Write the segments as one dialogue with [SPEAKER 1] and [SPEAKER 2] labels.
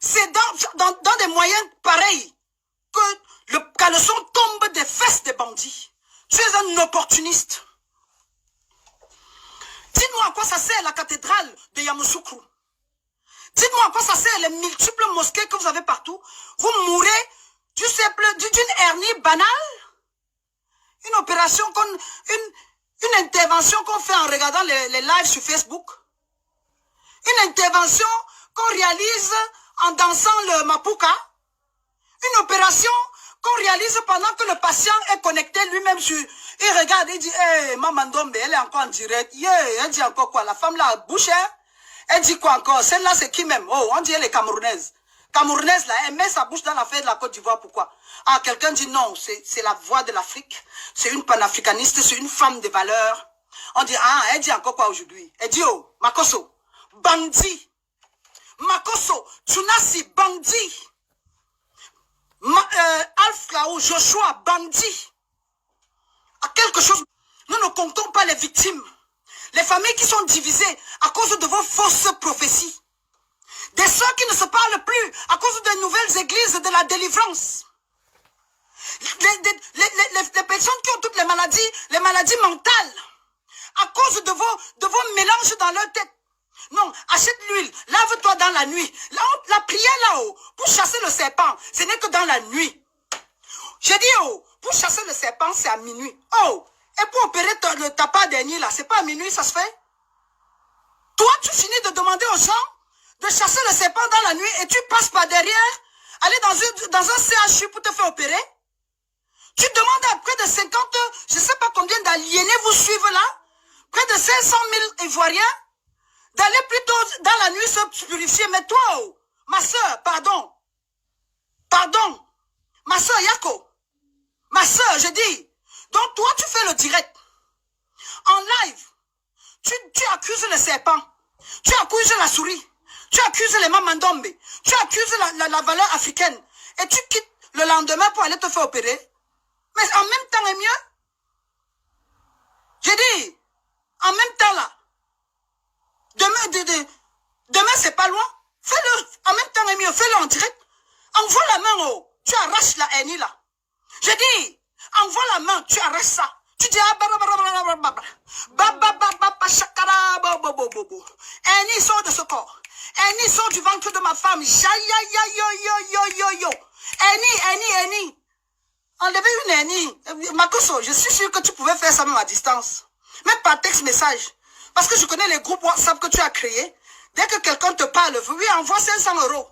[SPEAKER 1] C'est dans des moyens pareils que le caleçon tombe des fesses des bandits. Tu es un opportuniste. Dites-moi à quoi ça sert la cathédrale de Yamoussoukro. Dites-moi à quoi ça sert les multiples mosquées que vous avez partout. Vous mourrez d'une hernie banale. Une opération, une intervention qu'on fait en regardant les lives sur Facebook. Une intervention qu'on réalise en dansant le mapuka. Une opération qu'on réalise pendant que le patient est connecté lui-même sur... Il regarde, il dit, hey, Maman Dombe, elle est encore en direct. Yeah, elle dit encore quoi? La femme là a bouché. Elle dit quoi encore? Celle-là, c'est qui même? Oh, on dit elle est camerounaise. Camerounaise, là, elle met sa bouche dans la feuille de la Côte d'Ivoire. Pourquoi? Ah, quelqu'un dit non, c'est la voix de l'Afrique. C'est une panafricaniste, c'est une femme de valeur. On dit, ah, elle dit encore quoi aujourd'hui? Elle dit, oh, Makosso, bandit. Makosso, Tsunasi, bandit. Alpha ou Joshua, bandit. À quelque chose, nous ne comptons pas les victimes. Les familles qui sont divisées à cause de vos fausses prophéties. Des sœurs qui ne se parlent plus à cause des nouvelles églises de la délivrance. Les personnes qui ont toutes les maladies mentales. À cause de vos mélanges dans leur tête. Non, achète l'huile, lave-toi dans la nuit. La prière là-haut, pour chasser le serpent, ce n'est que dans la nuit. J'ai dit, oh, pour chasser le serpent, c'est à minuit. Oh, et pour opérer le tapas dernier là, c'est pas à minuit, ça se fait? Toi, tu finis de demander aux gens de chasser le serpent dans la nuit et tu passes par derrière, aller dans un CHU pour te faire opérer. Tu demandes à près de 50, je ne sais pas combien d'aliénés vous suivent là, près de 500 000 Ivoiriens, d'aller plutôt dans la nuit se purifier. Mais toi, oh, ma soeur, pardon, ma soeur Yako, ma soeur, je dis, donc toi tu fais le direct, en live, tu accuses le serpent, tu accuses la souris, tu accuses les mamandombe, tu accuses la valeur africaine, et tu quittes le lendemain pour aller te faire opérer. Mais en même temps est mieux. J'ai dit, en même temps là, demain c'est pas loin, fais-le, en même temps est mieux, fais-le en direct. Envoie la main, oh, tu arraches la haine là. J'ai dit, envoie la main, tu arraches ça. Tu dis, ah, Haine sort de ce corps. Haine sort du ventre de ma femme. Haine. Enlevez une haine. Makosso, je suis sûr que tu pouvais faire ça même à distance. Même par texte message. Parce que je connais les groupes WhatsApp que tu as créés. Dès que quelqu'un te parle, oui, envoie 500 €.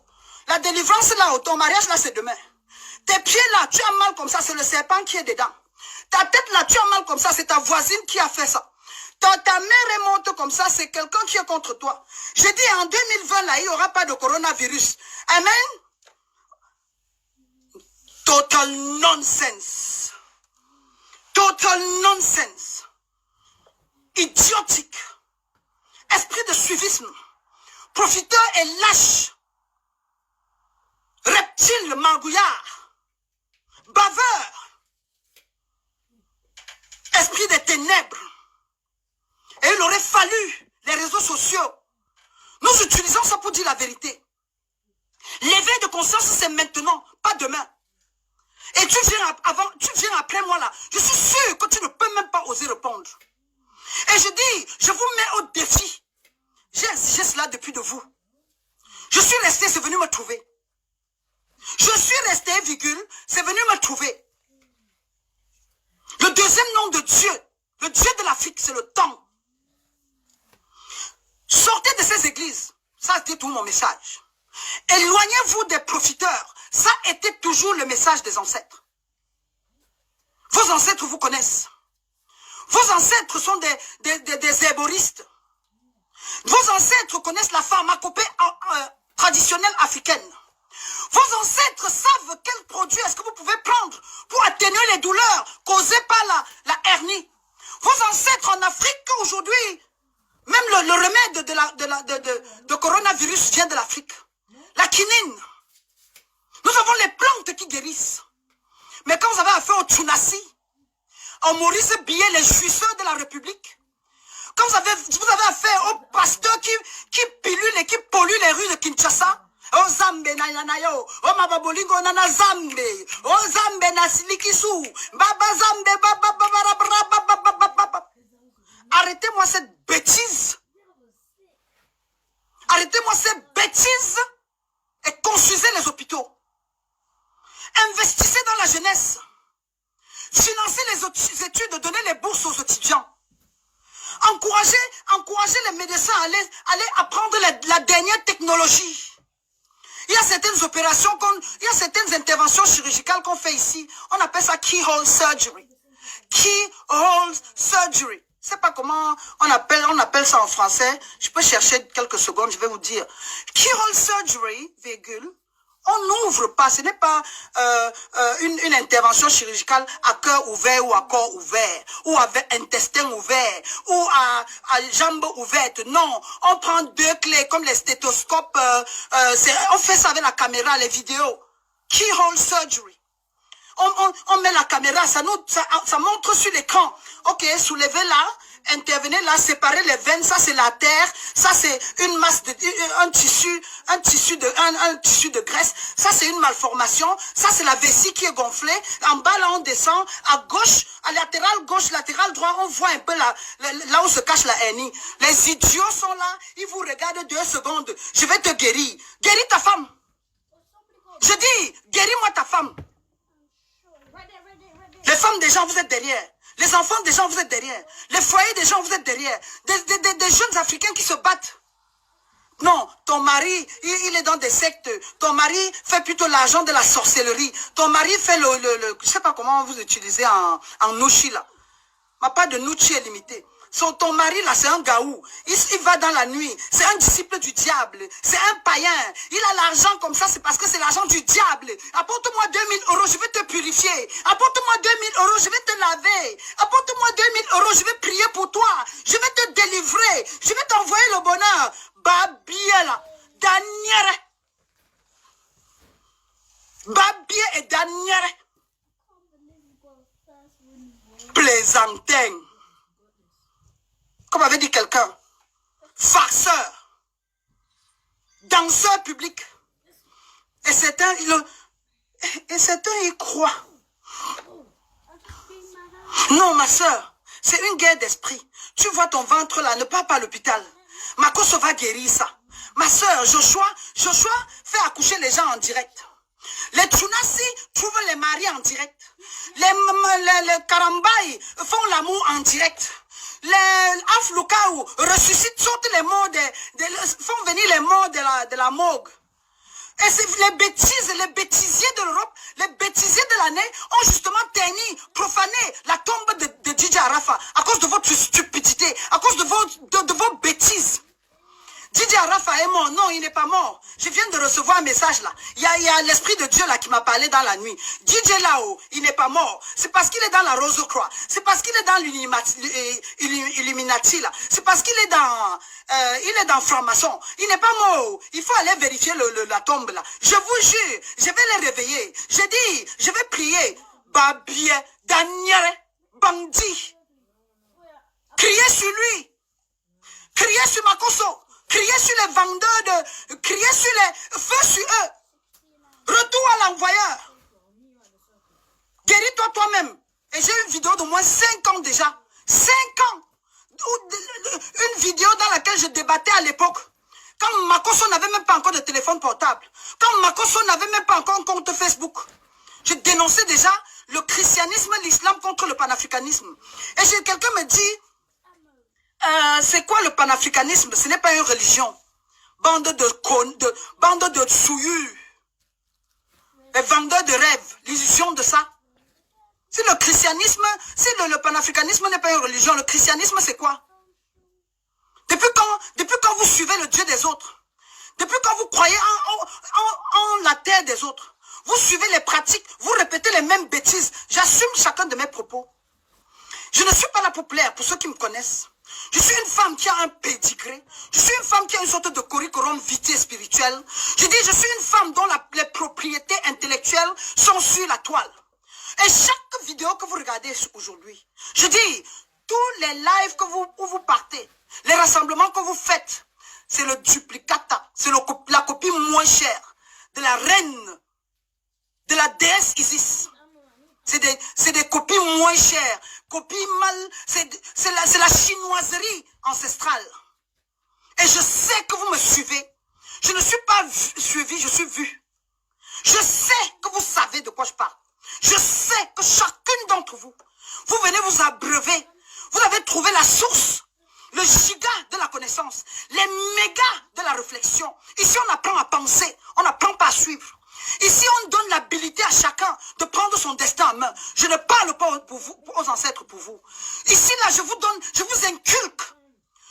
[SPEAKER 1] La délivrance là, ton mariage là, c'est demain. Tes pieds là, tu as mal comme ça, c'est le serpent qui est dedans. Ta tête là, tu as mal comme ça, c'est ta voisine qui a fait ça. Ta mère remonte comme ça, c'est quelqu'un qui est contre toi. J'ai dit en 2020 là, il n'y aura pas de coronavirus. Amen. Total nonsense. Total nonsense. Idiotique. Esprit de suivisme. Profiteur et lâche. Reptile, mangouillard. Baveur. Esprit des ténèbres. Et il aurait fallu les réseaux sociaux. Nous utilisons ça pour dire la vérité. L'éveil de conscience, c'est maintenant, pas demain. Et tu viens après moi là. Je suis sûr que tu ne peux même pas oser répondre. Et je dis, je vous mets au défi. J'ai exigé cela depuis de vous. Je suis resté, c'est venu me trouver. Je suis resté, virgule, c'est venu me trouver. Le deuxième nom de Dieu, le Dieu de l'Afrique, c'est le temps. Sortez de ces églises. Ça a été tout mon message. Éloignez-vous des profiteurs. Ça a été toujours le message des ancêtres. Vos ancêtres vous connaissent. Vos ancêtres sont des herboristes. Vos ancêtres connaissent la pharmacopée traditionnelle africaine. Vos ancêtres savent quel produit est-ce que vous pouvez prendre pour atténuer les douleurs causées par la hernie. Vos ancêtres en Afrique aujourd'hui, même le remède de coronavirus vient de l'Afrique. La quinine. Nous avons les plantes qui guérissent. Mais quand vous avez affaire au Tsunasi, au Maurice Billet, les jouisseurs de la République, quand vous avez affaire aux pasteurs qui pilulent et qui polluent les rues de Kinshasa, O Zambe na yanayo. O mababolingo na Zambe. O Zambe na silikisu. Baba Zambe baba. Arrêtez-moi cette bêtise. Arrêtez-moi cette bêtise et construisez les hôpitaux. Investissez dans la jeunesse. Financez les études, donnez les bourses aux étudiants. Encouragez les médecins à aller apprendre la dernière technologie. Il y a certaines opérations, il y a certaines interventions chirurgicales qu'on fait ici. On appelle ça keyhole surgery. Keyhole surgery. Je ne sais pas comment on appelle ça en français. Je peux chercher quelques secondes, je vais vous dire. Keyhole surgery, virgule. On n'ouvre pas, ce n'est pas une intervention chirurgicale à cœur ouvert ou à corps ouvert, ou avec intestin ouvert, ou à jambes ouvertes. Non, on prend deux clés comme les stéthoscopes, on fait ça avec la caméra, les vidéos. Keyhole surgery. On met la caméra, ça montre sur l'écran. Ok, soulevez là, intervenez là, séparez les veines, ça c'est l'artère, ça c'est une masse de un tissu de graisse, ça c'est une malformation, ça c'est la vessie qui est gonflée. En bas là on descend, à gauche, à latéral gauche, latéral droit, on voit un peu là où se cache la hernie. Les idiots sont là, ils vous regardent 2 secondes. Je vais te guérir. Guéris ta femme. Je dis, guéris-moi ta femme. Les femmes des gens, vous êtes derrière. Les enfants des gens, vous êtes derrière. Les foyers des gens, vous êtes derrière. Des jeunes Africains qui se battent. Non, ton mari, il est dans des sectes. Ton mari fait plutôt l'argent de la sorcellerie. Ton mari fait je ne sais pas comment vous utilisez en nouchi là. Ma part de nouchi est limitée. Ton mari là, c'est un gaou. Il va dans la nuit. C'est un disciple du diable. C'est un païen. Il a l'argent comme ça, c'est parce que c'est l'argent du diable. Apporte-moi 2000 €, je vais te purifier. Apporte-moi 2000 €, je vais te laver. Apporte-moi 2000 €, je vais prier pour toi. Je vais te délivrer. Je vais t'envoyer le bonheur. Babiela, Daniel. Babie et Daniel. Plaisantin. Comme avait dit quelqu'un, farceur, danseur public. Et certains, y croient. Non, ma soeur, c'est une guerre d'esprit. Tu vois ton ventre là, ne pars pas à l'hôpital. Makoso va guérir ça. Ma soeur, Joshua fait accoucher les gens en direct. Les Tsunasi trouvent les maris en direct. Les Karambaï font l'amour en direct. Les Afloukaou ressuscitent, sortent les morts, font venir les morts de la morgue. Et c'est les bêtisiers de l'Europe, les bêtisiers de l'année ont justement terni, profané la tombe de DJ Arafa à cause de votre stupidité, à cause de vos bêtises. DJ Arafa est mort. Non, il n'est pas mort. Je viens de recevoir un message là. Il y a l'esprit de Dieu là qui m'a parlé dans la nuit. DJ là-haut, il n'est pas mort. C'est parce qu'il est dans la Rose-Croix. C'est parce qu'il est dans l'Illuminati là. C'est parce qu'il est dans franc-maçon. Il n'est pas mort. Il faut aller vérifier la tombe là. Je vous jure, je vais les réveiller. Je dis, je vais prier. Babie, Daniel, bandit. Criez sur lui. Criez sur Makoso. Criez sur les vendeurs criez sur les feux sur eux. Retour à l'envoyeur. Guéris-toi toi-même. Et j'ai une vidéo de moins 5 ans déjà. 5 ans. Une vidéo dans laquelle je débattais à l'époque. Quand Makoso n'avait même pas encore de téléphone portable. Quand Makoso n'avait même pas encore un compte Facebook. Je dénonçais déjà le christianisme, l'islam contre le panafricanisme. Et quelqu'un me dit... c'est quoi le panafricanisme? Ce n'est pas une religion. Bande de souillures. Les vendeurs de rêves. L'illusion de ça. Si le christianisme, si le panafricanisme n'est pas une religion, le christianisme c'est quoi? Depuis quand vous suivez le Dieu des autres? Depuis quand vous croyez en la terre des autres? Vous suivez les pratiques, vous répétez les mêmes bêtises. J'assume chacun de mes propos. Je ne suis pas là pour plaire, pour ceux qui me connaissent. Je suis une femme qui a un pédigré. Je suis une femme qui a une sorte de curriculum vitae spirituel. Je dis, je suis une femme dont les propriétés intellectuelles sont sur la toile. Et chaque vidéo que vous regardez aujourd'hui, je dis, tous les lives où vous partez, les rassemblements que vous faites, c'est le duplicata, c'est la copie moins chère de la reine, de la déesse Isis. C'est des copies moins chères, copies mal, c'est la chinoiserie ancestrale. Et je sais que vous me suivez. Je ne suis pas suivi, je suis vu. Je sais que vous savez de quoi je parle. Je sais que chacune d'entre vous, vous venez vous abreuver. Vous avez trouvé la source, le giga de la connaissance, les mégas de la réflexion. Ici, on apprend à penser, on n'apprend pas à suivre. Ici, on donne l'habilité à chacun de prendre son destin en main. Je ne parle pas pour vous, aux ancêtres pour vous. Ici, là, je vous donne, je vous inculque,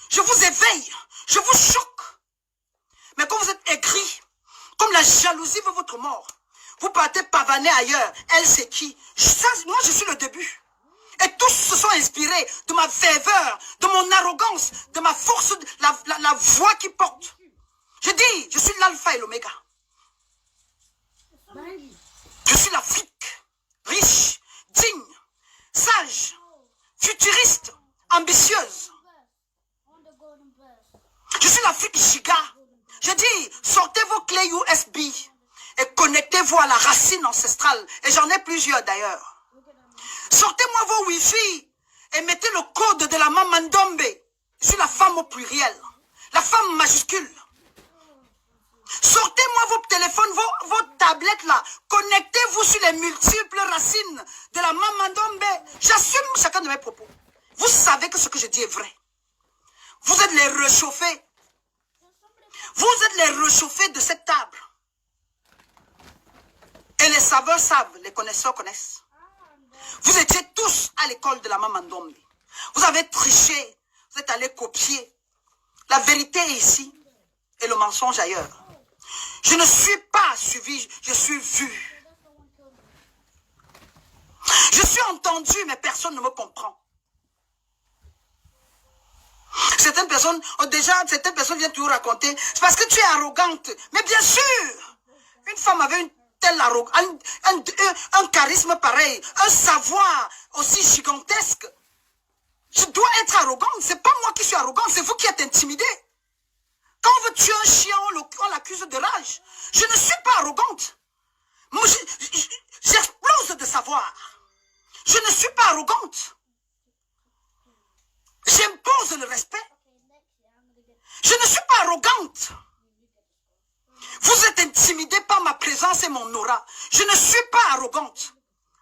[SPEAKER 1] je vous éveille, je vous choque. Mais quand vous êtes aigri, comme la jalousie veut votre mort, vous partez pavaner ailleurs. Elle, c'est qui? Moi, je suis le début. Et tous se sont inspirés de ma ferveur, de mon arrogance, de ma force, la voix qui porte. Je dis, je suis l'alpha et l'oméga. Je suis l'Afrique, riche, digne, sage, futuriste, ambitieuse. Je suis l'Afrique giga. Je dis, sortez vos clés USB et connectez-vous à la racine ancestrale. Et j'en ai plusieurs d'ailleurs. Sortez-moi vos Wi-Fi et mettez le code de la maman Ndombe. Je suis la femme au pluriel, la femme majuscule. Sortez-moi vos téléphones, vos tablettes là. Connectez-vous sur les multiples racines de la maman Ndombe. J'assume chacun de mes propos. Vous savez que ce que je dis est vrai. Vous êtes les réchauffés. Vous êtes les réchauffés de cette table. Et les saveurs savent, les connaisseurs connaissent. Vous étiez tous à l'école de la maman Ndombe. Vous avez triché, vous êtes allés copier. La vérité est ici et le mensonge ailleurs. Je ne suis pas suivi, je suis vu. Je suis entendu, mais personne ne me comprend. Certaines personnes viennent toujours raconter, c'est parce que tu es arrogante. Mais bien sûr, une femme avait une telle arrogance, un charisme pareil, un savoir aussi gigantesque. Je dois être arrogante, c'est pas moi qui suis arrogante, c'est vous qui êtes intimidé. Quand on veut tuer un chien, on l'accuse de rage. Je ne suis pas arrogante. Moi, j'explose de savoir. Je ne suis pas arrogante. J'impose le respect. Je ne suis pas arrogante. Vous êtes intimidé par ma présence et mon aura. Je ne suis pas arrogante.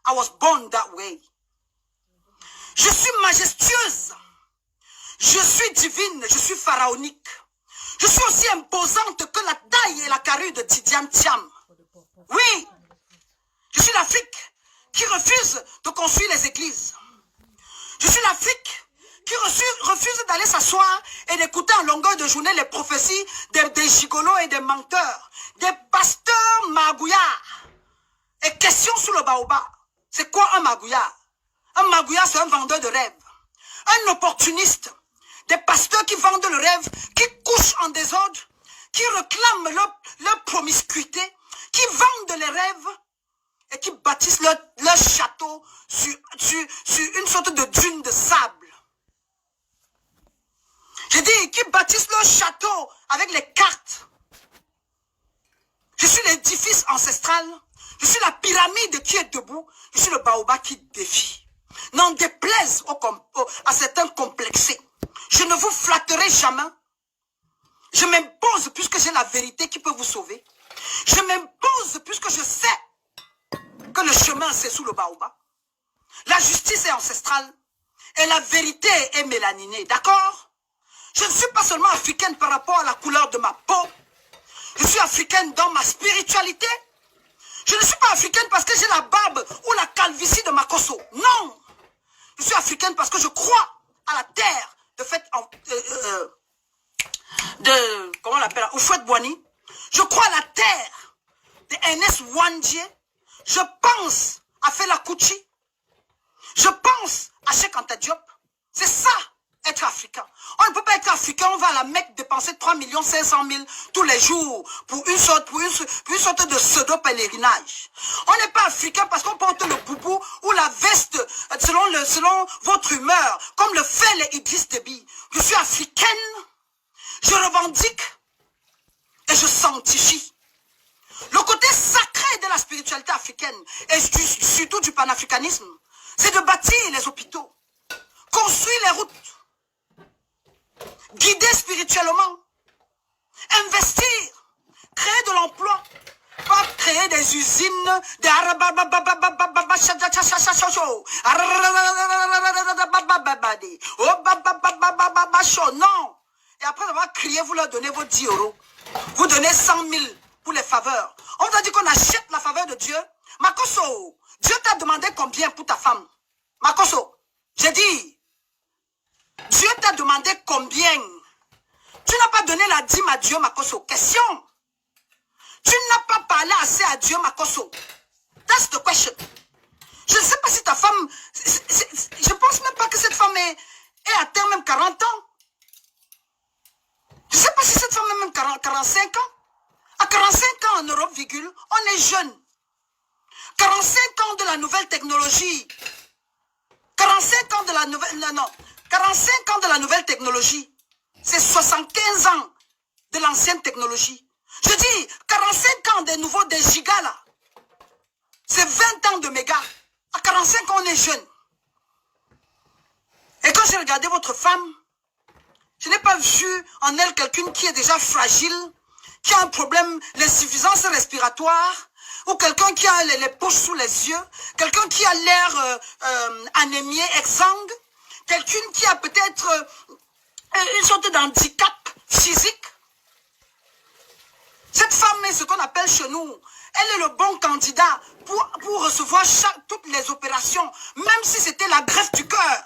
[SPEAKER 1] I was born that way. Je suis majestueuse. Je suis divine. Je suis pharaonique. Je suis aussi imposante que la taille et la carrure de Tidiane Thiam. Oui, je suis l'Afrique qui refuse de construire les églises. Je suis l'Afrique qui refuse d'aller s'asseoir et d'écouter en longueur de journée les prophéties des gigolos et des menteurs, des pasteurs magouillards. Et question sur le baobab. C'est quoi un magouillard? Un magouillard, c'est un vendeur de rêves. Un opportuniste. Des pasteurs qui vendent le rêve, qui couchent en désordre, qui réclament leur promiscuité, qui vendent les rêves et qui bâtissent leur château sur une sorte de dune de sable. J'ai dit, qui bâtissent leur château avec les cartes. Je suis l'édifice ancestral. Je suis la pyramide qui est debout. Je suis le baobab qui défie. N'en déplaise à certains complexés. Je ne vous flatterai jamais. Je m'impose puisque j'ai la vérité qui peut vous sauver. Je m'impose puisque je sais que le chemin c'est sous le baobab. La justice est ancestrale et la vérité est mélaninée. D'accord? Je ne suis pas seulement africaine par rapport à la couleur de ma peau. Je suis africaine dans ma spiritualité. Je ne suis pas africaine parce que j'ai la barbe ou la calvitie de Makosso. Non. Je suis africaine parce que je crois à la terre de fait comment on l'appelle, Houphouët-Boigny. Je crois à la terre de Ernest Ouandjé. Je pense à Fela Kuti. Je pense à Cheikh Anta Diop. C'est ça, être africain. On ne peut pas être africain, on va à la Mecque dépenser 3 500 000 tous les jours pour une sorte de pseudo-pèlerinage. On n'est pas africain parce qu'on porte le boubou ou la veste selon votre humeur, comme le fait les Idriss Déby. Je suis africaine Je revendique et je sanctifie le côté sacré de la spiritualité africaine et surtout du panafricanisme. C'est de bâtir les hôpitaux, construire les routes, guider spirituellement, investir, créer de l'emploi, pas créer des usines, des non. Et après avoir crié, vous leur donnez vos 10 euros. Vous donnez 100 000 pour les faveurs. On vous a dit qu'on achète la faveur de Dieu. Makoso, Dieu t'a demandé combien pour ta femme? Makoso, j'ai dit, Dieu t'a demandé combien? Tu n'as pas donné la dîme à Dieu, Makoso. Question. Tu n'as pas parlé assez à Dieu, Makoso. That's the question. Je ne sais pas si ta femme... je pense même pas que cette femme est atteinte même 40 ans. Je ne sais pas si cette femme a même 45 ans. À 45 ans en Europe, virgule, on est jeune. 45 ans de la nouvelle technologie. 45 ans de la nouvelle... Non. 45 ans de la nouvelle technologie. C'est 75 ans de l'ancienne technologie. Je dis, 45 ans des nouveaux, des gigas là. C'est 20 ans de mégas. À 45 ans, on est jeune. Et quand j'ai regardé votre femme, je n'ai pas vu en elle quelqu'un qui est déjà fragile, qui a un problème, l'insuffisance respiratoire, ou quelqu'un qui a les poches sous les yeux, quelqu'un qui a l'air anémié, exsangue, quelqu'un qui a peut-être une sorte d'handicap physique. Cette femme est ce qu'on appelle chez nous, elle est le bon candidat pour recevoir toutes les opérations, même si c'était la greffe du cœur,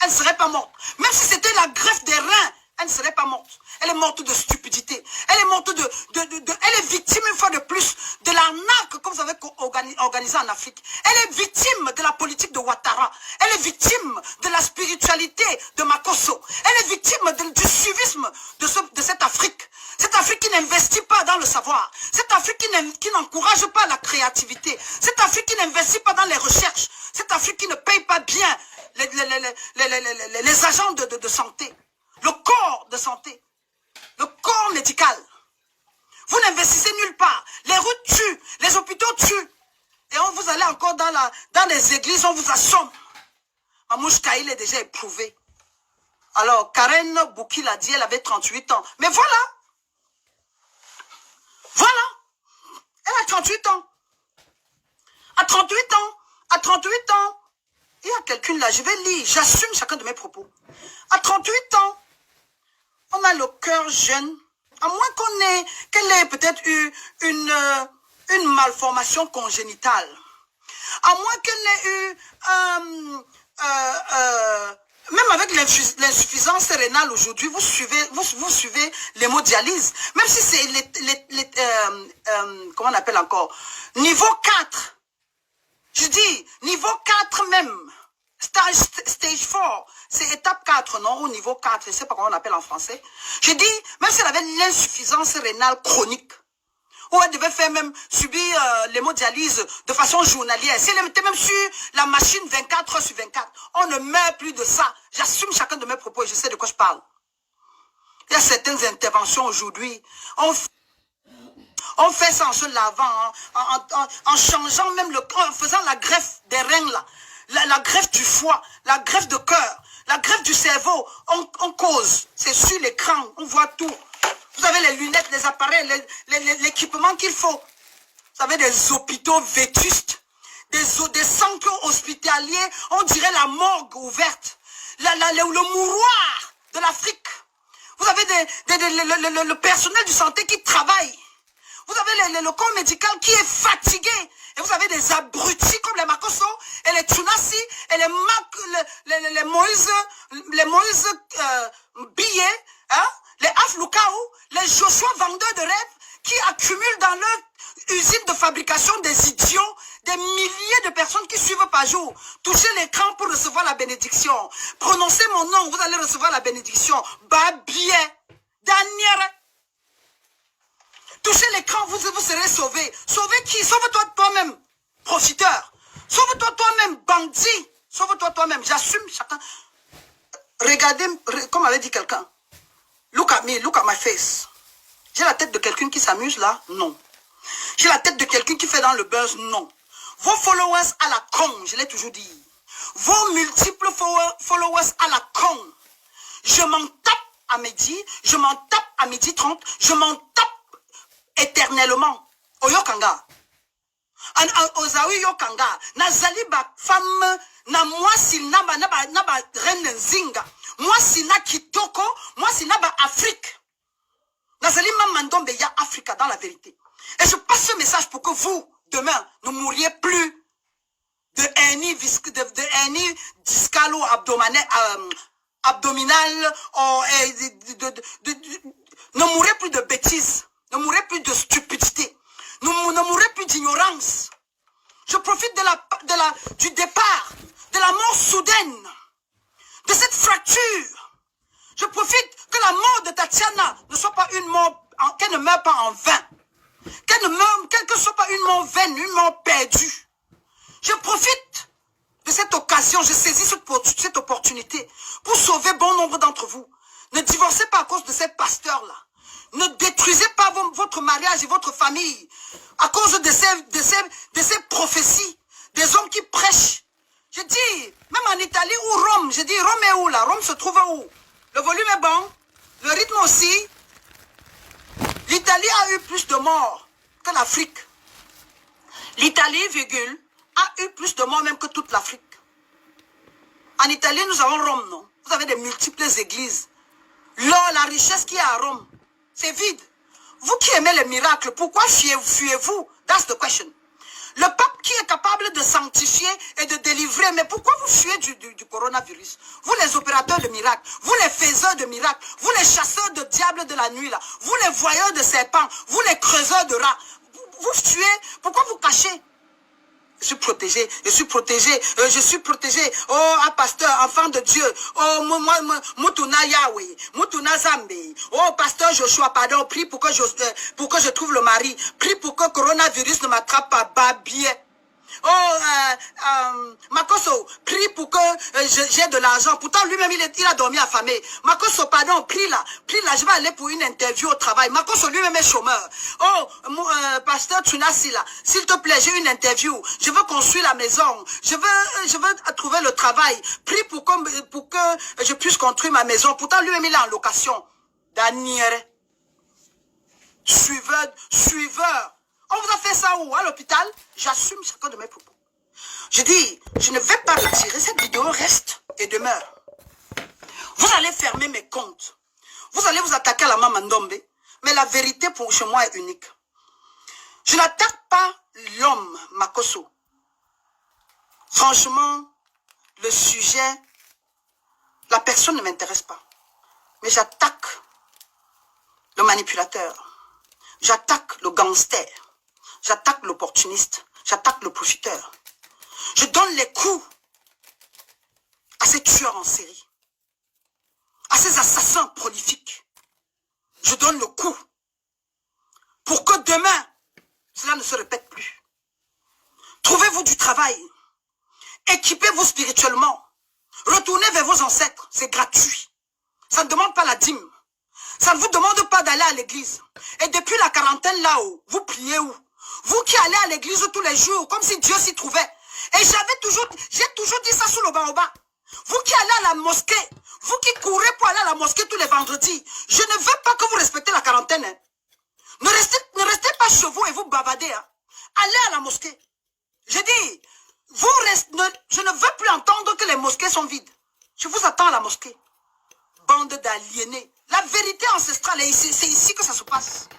[SPEAKER 1] elle ne serait pas morte. Même si c'était la greffe des reins, elle ne serait pas morte. Elle est morte de stupidité. Elle est morte elle est victime une fois de plus de l'arnaque que vous avez organisée en Afrique. Elle est victime de la politique de Ouattara. Elle est victime de la spiritualité de Makoso. Elle est victime du suivisme de cette Afrique. Cette Afrique qui n'investit pas dans le savoir. Cette Afrique qui n'encourage pas la créativité. Cette Afrique qui n'investit pas dans les recherches. Cette Afrique qui ne paye pas bien les agents de santé. Le corps de santé. Le corps médical. Vous n'investissez nulle part. Les routes tuent. Les hôpitaux tuent. Et vous allez encore dans les églises, on vous assomme. Mamouche Kaïl est déjà éprouvé. Alors, Karen Bouki l'a dit, elle avait 38 ans. Mais voilà. Voilà. Elle a 38 ans. À 38 ans. À 38 ans. Il y a quelqu'un là, je vais lire. J'assume chacun de mes propos. À 38 ans, on a le cœur jeune. À moins qu'elle ait peut-être eu une malformation congénitale. À moins qu'elle ait eu... même avec l'insuffisance rénale aujourd'hui, vous suivez l'hémodialyse. Même si c'est comment on appelle encore? Niveau 4. Je dis, niveau 4 même. Stage 4. C'est étape 4, non? Au niveau 4, je ne sais pas comment on appelle en français. Je dis, même si elle avait l'insuffisance rénale chronique, ou elle devait faire même subir l'hémodialyse de façon journalière. Si elle était même sur la machine 24 heures sur 24, on ne meurt plus de ça. J'assume chacun de mes propos et je sais de quoi je parle. Il y a certaines interventions aujourd'hui. On fait ça en se lavant, en changeant même en faisant la greffe des reins là. La greffe du foie, la greffe de cœur, la greffe du cerveau. On cause. C'est sur l'écran, on voit tout. Vous avez les lunettes, les appareils, l'équipement qu'il faut. Vous avez des hôpitaux vétustes, des centres hospitaliers, on dirait la morgue ouverte, le mouroir de l'Afrique. Vous avez le personnel du santé qui travaille. Vous avez le corps médical qui est fatigué. Et vous avez des abrutis comme les Makoso et les Tsunasi et les Moïse Billet, hein, les Afloukaou, les Joshua vendeurs de rêves qui accumulent dans leur usine de fabrication des idiots, des milliers de personnes qui suivent par jour. Touchez l'écran pour recevoir la bénédiction. Prononcez mon nom, vous allez recevoir la bénédiction. Babie, Daniel. Touchez l'écran, vous serez sauvé. Sauver qui? Sauve-toi toi-même, profiteur. Sauve-toi toi-même, bandit. Sauve-toi toi-même. J'assume chacun. Regardez, comme avait dit quelqu'un. Look at me, look at my face. J'ai la tête de quelqu'un qui s'amuse là? Non. J'ai la tête de quelqu'un qui fait dans le buzz? Non. Vos followers à la con, je l'ai toujours dit. Vos multiples followers à la con. Je m'en tape à midi, je m'en tape à midi 30, je m'en tape éternellement. Oyokanga. Ozawi yokanga. Nazali ba femme, na mwasi naba reine zinga. Mwasi na kitoko, mwasi naba Afrique. Nazali mamandombe ya Africa dans la vérité. Et je passe ce message pour que vous, demain, ne mouriez plus de hernie discalo-abdominale, ne mourrez plus de bêtises, ne mourrez plus de stupidité, ne mourrez plus d'ignorance. Je profite du départ, de la mort soudaine, de cette fracture. Je profite que la mort de Tatiana ne soit pas une mort, qu'elle ne meure pas en vain. Qu'elle ne soit pas une mort vaine, une mort perdue. Je profite de cette occasion, je saisis cette opportunité pour sauver bon nombre d'entre vous. Ne divorcez pas à cause de ces pasteurs-là. Ne détruisez pas votre mariage et votre famille à cause de ces prophéties, des hommes qui prêchent. Je dis, même en Italie ou Rome, je dis, Rome est où là? Rome se trouve où? Le volume est bon, le rythme aussi. L'Italie a eu plus de morts que l'Afrique. L'Italie, virgule, a eu plus de morts même que toute l'Afrique. En Italie, nous avons Rome, non? Vous avez des multiples églises. L'or, la richesse qui est à Rome, c'est vide. Vous qui aimez les miracles, pourquoi fuyez-vous? That's the question. Le pape qui est capable de sanctifier et de délivrer, mais pourquoi vous fuyez du coronavirus? Vous les opérateurs de miracles, vous les faiseurs de miracles, vous les chasseurs de diables de la nuit, là, vous les voyeurs de serpents, vous les creuseurs de rats, vous fuyez, pourquoi vous cachez? Je suis protégé, je suis protégé, je suis protégé. Oh, un pasteur, enfant de Dieu. Oh, Mutuna Yahweh, Mutuna Zambé. Oh, pasteur Joshua, pardon, prie pour que je trouve le mari. Prie pour que le coronavirus ne m'attrape pas, babier. Oh, Makoso, prie pour que j'ai de l'argent. Pourtant, lui-même, il a dormi affamé. Makoso, pardon, prie là, je vais aller pour une interview au travail. Makoso, lui-même est chômeur. Oh, pasteur Tunasi là, s'il te plaît, j'ai une interview. Je veux construire la maison. Je veux trouver le travail. Prie pour que je puisse construire ma maison. Pourtant, lui-même, il est en location. Daniel, suiveur. On vous a fait ça où? À l'hôpital? J'assume chacun de mes propos. Je dis, je ne vais pas retirer. Cette vidéo reste et demeure. Vous allez fermer mes comptes. Vous allez vous attaquer à la maman Ndombe. Mais la vérité pour chez moi est unique. Je n'attaque pas l'homme, Makoso. Franchement, le sujet, la personne ne m'intéresse pas. Mais j'attaque le manipulateur. J'attaque le gangster. J'attaque l'opportuniste. J'attaque le profiteur. Je donne les coups à ces tueurs en série. À ces assassins prolifiques. Je donne le coup. Pour que demain, cela ne se répète plus. Trouvez-vous du travail. Équipez-vous spirituellement. Retournez vers vos ancêtres. C'est gratuit. Ça ne demande pas la dîme. Ça ne vous demande pas d'aller à l'église. Et depuis la quarantaine là-haut, vous priez où? Vous qui allez à l'église tous les jours, comme si Dieu s'y trouvait. Et j'ai toujours dit ça sous le baobab. Vous qui allez à la mosquée, vous qui courez pour aller à la mosquée tous les vendredis, je ne veux pas que vous respectez la quarantaine. Hein. Ne restez pas chez vous et vous bavardez. Hein. Allez à la mosquée. Je dis, je ne veux plus entendre que les mosquées sont vides. Je vous attends à la mosquée. Bande d'aliénés. La vérité ancestrale, c'est ici que ça se passe.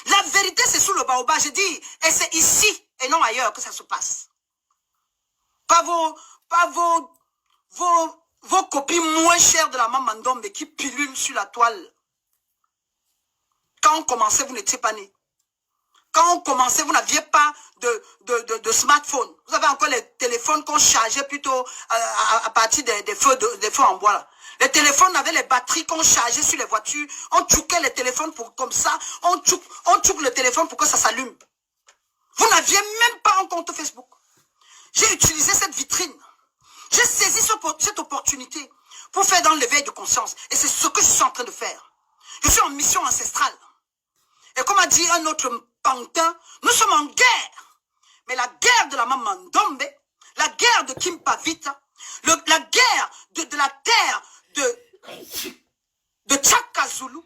[SPEAKER 1] La vérité, c'est sous le baobab. Je dis, et c'est ici et non ailleurs que ça se passe. Pas vos copies moins chères de la maman Ndombe qui pilulent sur la toile. Quand on commençait, vous n'étiez pas nés. Quand on commençait, vous n'aviez pas de smartphone. Vous avez encore les téléphones qu'on chargeait plutôt à partir des feux en bois. Là. Les téléphones avaient les batteries qu'on chargeait sur les voitures. On tchoukait les téléphones comme ça. On tchouk le téléphone pour que ça s'allume. Vous n'aviez même pas un compte Facebook. J'ai utilisé cette vitrine. J'ai saisi cette opportunité pour faire dans l'éveil de conscience. Et c'est ce que je suis en train de faire. Je suis en mission ancestrale. Et comme a dit un autre pantin, nous sommes en guerre. Mais la guerre de la Maman Ndombe, la guerre de Kimpavita, la guerre de la terre de Tchakazulu,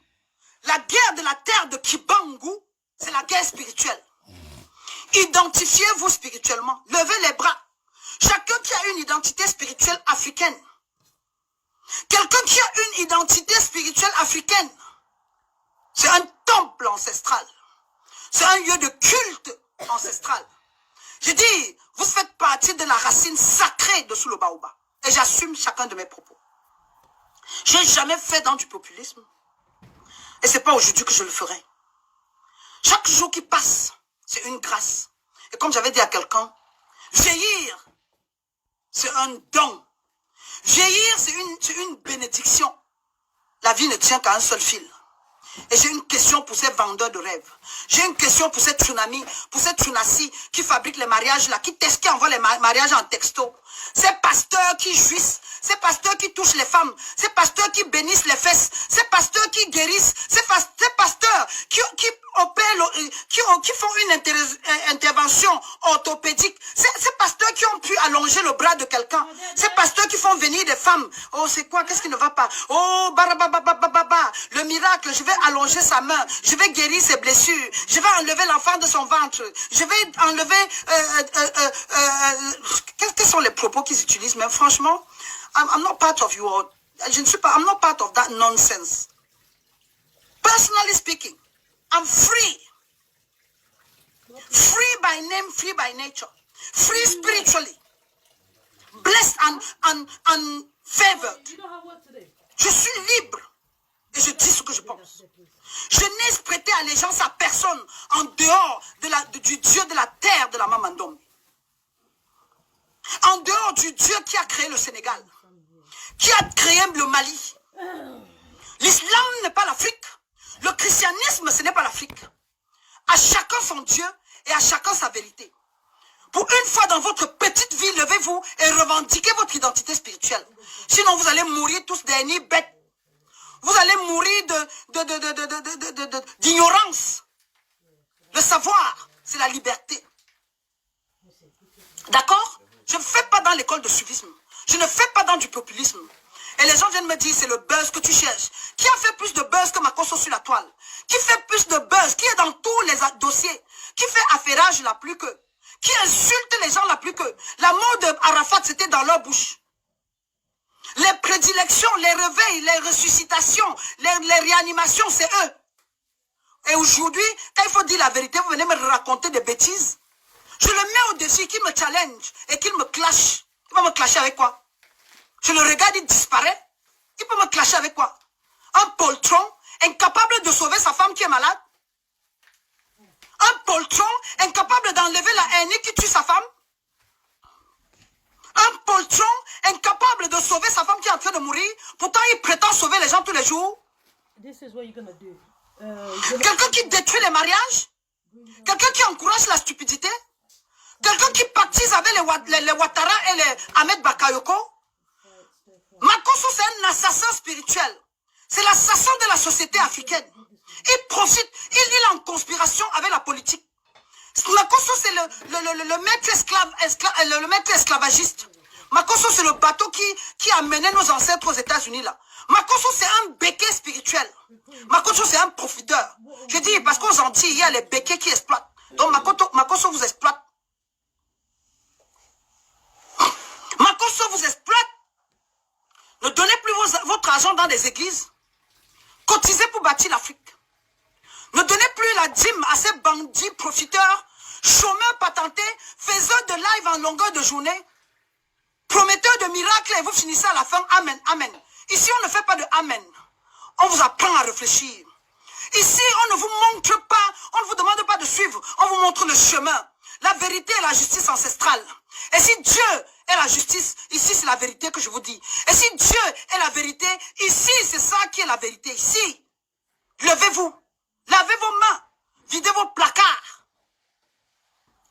[SPEAKER 1] la guerre de la terre de Kibangu, c'est la guerre spirituelle. Identifiez-vous spirituellement. Levez les bras. Chacun qui a une identité spirituelle africaine. Quelqu'un qui a une identité spirituelle africaine. C'est un temple ancestral. C'est un lieu de culte ancestral. Je dis, vous faites partie de la racine sacrée de sous le baobab. Et j'assume chacun de mes propos. Je n'ai jamais fait dans du populisme. Et ce n'est pas aujourd'hui que je le ferai. Chaque jour qui passe, c'est une grâce. Et comme j'avais dit à quelqu'un, vieillir, c'est un don. Vieillir, c'est une bénédiction. La vie ne tient qu'à un seul fil. Et j'ai une question pour ces vendeurs de rêves. J'ai une question pour cette tsunami, pour cette tsunasi qui fabrique les mariages là, qui envoie les mariages en texto. Ces pasteurs qui jouissent, ces pasteurs qui touchent les femmes, ces pasteurs qui bénissent les fesses, ces pasteurs qui guérissent, ces pasteurs qui opèrent, qui font une intervention orthopédique, ces pasteurs qui ont pu allonger le bras de quelqu'un, ces pasteurs qui font venir des femmes. Oh, c'est quoi? Qu'est-ce qui ne va pas? Oh, le miracle, je vais allonger sa main, je vais guérir ses blessures, je vais enlever l'enfant de son ventre, je vais enlever... quels sont les propos qu'ils utilisent? Mais franchement, I'm not part of your... Je ne suis pas... I'm not part of that nonsense. Personally speaking, I'm free. Free by name, free by nature. Free spiritually. Blessed and favored. Je suis libre. Et je dis ce que je pense. Je n'ai prêté allégeance à personne en dehors du Dieu de la terre de la Maman Ndombe. En dehors du Dieu qui a créé le Sénégal, qui a créé le Mali. L'islam n'est pas l'Afrique. Le christianisme, ce n'est pas l'Afrique. À chacun son Dieu et à chacun sa vérité. Pour une fois dans votre petite vie, levez-vous et revendiquez votre identité spirituelle. Sinon, vous allez mourir tous des nids bêtes. Vous allez mourir d'ignorance. Le savoir, c'est la liberté. D'accord? Je ne fais pas dans l'école de suivisme. Je ne fais pas dans du populisme. Et les gens viennent me dire, c'est le buzz que tu cherches. Qui a fait plus de buzz que Makosso sur la toile? Qui fait plus de buzz? Qui est dans tous les dossiers? Qui fait affairage la plus que? Qui insulte les gens la plus que? La mort d'Arafat, c'était dans leur bouche. Les prédilections, les réveils, les ressuscitations, les réanimations, c'est eux. Et aujourd'hui, quand il faut dire la vérité, vous venez me raconter des bêtises. Je le mets au défi, qu'il me challenge et qu'il me clash. Il va me clasher avec quoi? Je le regarde, il disparaît. Il peut me clasher avec quoi? Un poltron incapable de sauver sa femme qui est malade. Un poltron incapable d'enlever la haine qui tue sa femme. Un poltron incapable de sauver sa femme qui est en train de mourir. Pourtant, il prétend sauver les gens tous les jours. Quelqu'un qui détruit les mariages. Quelqu'un qui encourage la stupidité. Quelqu'un qui pactise avec les Ouattara et les Ahmed Bakayoko. Makosso, c'est un assassin spirituel. C'est l'assassin de la société africaine. Il profite, il est en conspiration avec la politique. Makosso, c'est le maître esclavagiste. Makosso, c'est le bateau qui a mené nos ancêtres aux États-Unis là. Makosso, c'est un béquet spirituel. Makosso, c'est un profiteur. Je dis, parce qu'aux Antilles, il y a les béquets qui exploitent. Donc Makosso vous exploite. Makosso vous exploite. Ne donnez plus votre argent dans des églises. Cotisez pour bâtir l'Afrique. Ne donnez plus la dîme à ces bandits profiteurs, chômeurs patentés, faiseurs de live en longueur de journée, prometteurs de miracles et vous finissez à la fin. Amen, amen. Ici, on ne fait pas de amen. On vous apprend à réfléchir. Ici, on ne vous montre pas, on ne vous demande pas de suivre. On vous montre le chemin. La vérité et la justice ancestrale. Et si Dieu est la justice, ici c'est la vérité que je vous dis. Et si Dieu est la vérité, ici c'est ça qui est la vérité. Ici, levez-vous, lavez vos mains, videz vos placards.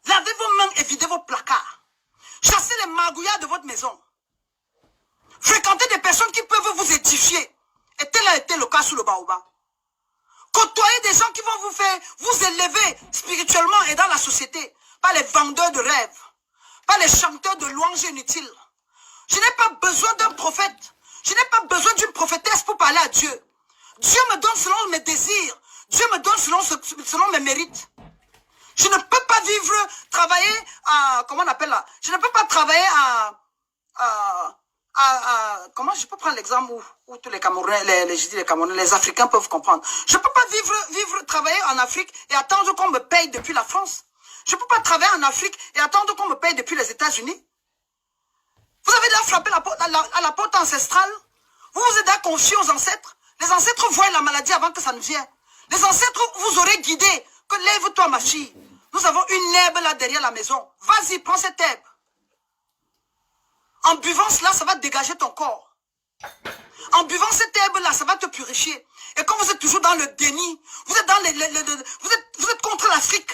[SPEAKER 1] Lavez vos mains et videz vos placards. Chassez les magouillards de votre maison. Fréquentez des personnes qui peuvent vous édifier. Et tel a été le cas sous le baobab. Côtoyez des gens qui vont vous faire, vous élever spirituellement et dans la société. Pas les vendeurs de rêves. Pas les chanteurs de louanges inutiles. Je n'ai pas besoin d'un prophète. Je n'ai pas besoin d'une prophétesse pour parler à Dieu. Dieu me donne selon mes désirs. Dieu me donne selon mes mérites. Je ne peux pas vivre, travailler à, comment on appelle là? Je ne peux pas travailler comment je peux prendre l'exemple où tous les Camerounais, les Africains peuvent comprendre. Je ne peux pas travailler en Afrique et attendre qu'on me paye depuis la France. Je ne peux pas travailler en Afrique et attendre qu'on me paye depuis les États-Unis. Vous avez déjà frappé à la porte ancestrale. Vous vous êtes déjà confié aux ancêtres. Les ancêtres voient la maladie avant que ça ne vienne. Les ancêtres vous auraient guidé. Que lève-toi ma fille. Nous avons une herbe là derrière la maison. Vas-y, prends cette herbe. En buvant cela, ça va dégager ton corps. En buvant cette herbe-là, ça va te purifier. Et quand vous êtes toujours dans le déni, vous êtes dans vous êtes contre l'Afrique.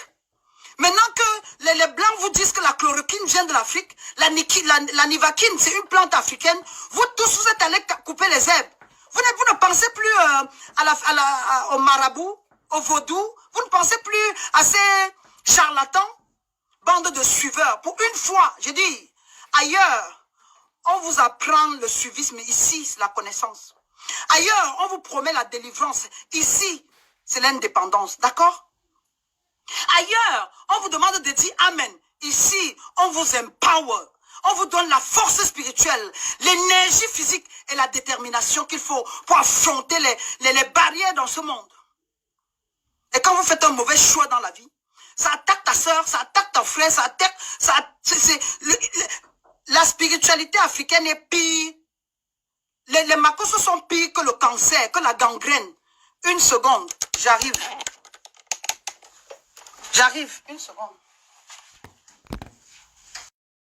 [SPEAKER 1] Maintenant que les Blancs vous disent que la chloroquine vient de l'Afrique, la nivaquine, c'est une plante africaine, vous tous, vous êtes allés couper les herbes. Vous ne pensez plus au marabout, au vaudou, vous ne pensez plus à ces charlatans, bande de suiveurs. Pour une fois, j'ai dit, ailleurs, on vous apprend le suivisme, ici, c'est la connaissance. Ailleurs, on vous promet la délivrance. Ici, c'est l'indépendance. D'accord? Ailleurs, on vous demande de dire Amen. Ici, on vous empower. On vous donne la force spirituelle, l'énergie physique et la détermination qu'il faut pour affronter les barrières dans ce monde. Et quand vous faites un mauvais choix dans la vie, ça attaque ta soeur, ça attaque ton frère, ça attaque... La spiritualité africaine est pire. Les macos sont pires que le cancer, que la gangrène. Une seconde, j'arrive. J'arrive, une seconde.